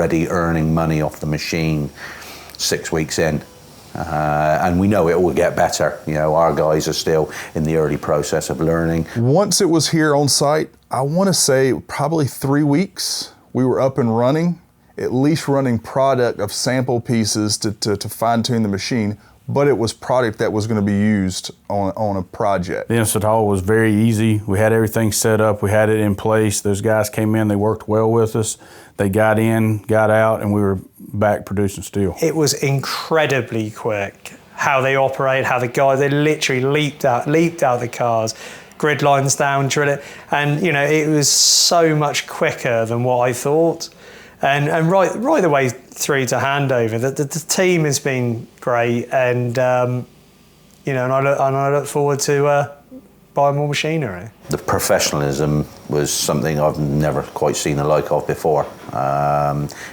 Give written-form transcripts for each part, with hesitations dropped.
already earning money off the machine 6 weeks in. And we know it will get better. You know, our guys are still in the early process of learning. Once it was here on site, I want to say probably 3 weeks, we were up and running, at least running product of sample pieces to fine tune the machine, but it was product that was going to be used on a project. The install was very easy. We had everything set up, we had it in place. Those guys came in, they worked well with us. They got in, got out, and we were back producing steel. It was incredibly quick. How they operate, how the guys, they literally leaped out the cars, grid lines down, drill it, and you know, it was so much quicker than what I thought. And right the way through to handover, the team has been great, and you know, and I look forward to buying more machinery. The professionalism was something I've never quite seen the like of before.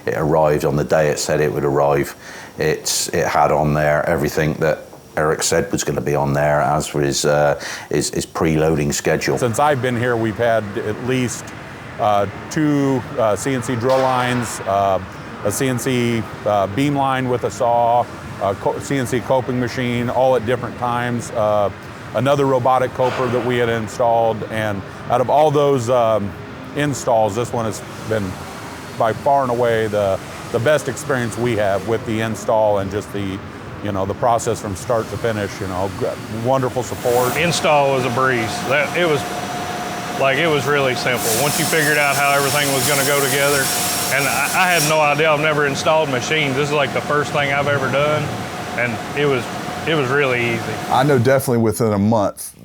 It arrived on the day it said it would arrive. It had on there everything that Eric said was going to be on there, as for his preloading schedule. Since I've been here, we've had at least 2 CNC drill lines, a CNC beam line with a saw, a CNC coping machine, all at different times, another robotic coper that we had installed, and out of all those installs, this one has been by far and away the best experience we have with the install and just the, you know, the process from start to finish. You know, wonderful support. The install was a breeze. It was really simple. Once you figured out how everything was going to go together, and I had no idea. I've never installed machines. This is like the first thing I've ever done, and it was really easy. I know definitely within a month,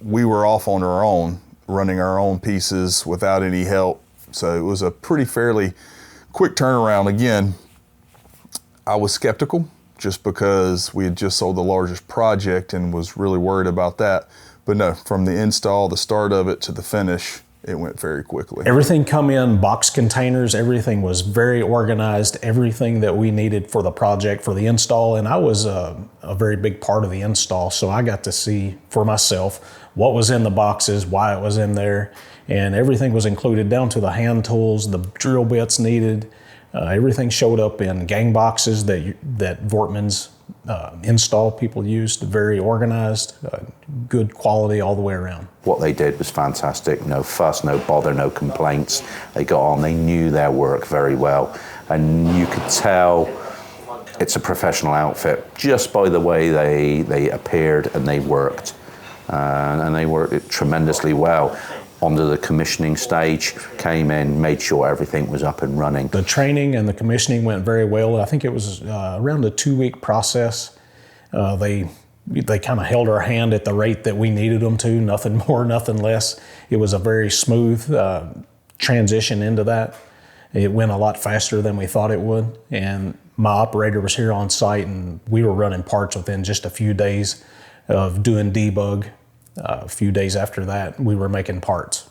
we were off on our own, running our own pieces without any help. So it was a fairly quick turnaround. Again, I was skeptical just because we had just sold the largest project and was really worried about that. But no, from the install, the start of it to the finish, it went very quickly. Everything come in box containers, everything was very organized, everything that we needed for the project, for the install, and I was a very big part of the install, so I got to see for myself what was in the boxes, why it was in there, and everything was included down to the hand tools, the drill bits needed. Everything showed up in gang boxes that Voortman's install people used, very organized, good quality all the way around. What they did was fantastic. No fuss, no bother, no complaints. They got on, they knew their work very well. And you could tell it's a professional outfit just by the way they appeared and they worked. And they worked tremendously well. Onto the commissioning stage, came in, made sure everything was up and running. The training and the commissioning went very well. I think it was around a 2-week process. They kind of held our hand at the rate that we needed them to, nothing more, nothing less. It was a very smooth transition into that. It went a lot faster than we thought it would. And my operator was here on site, and we were running parts within just a few days of doing debug. A few days after that, we were making parts.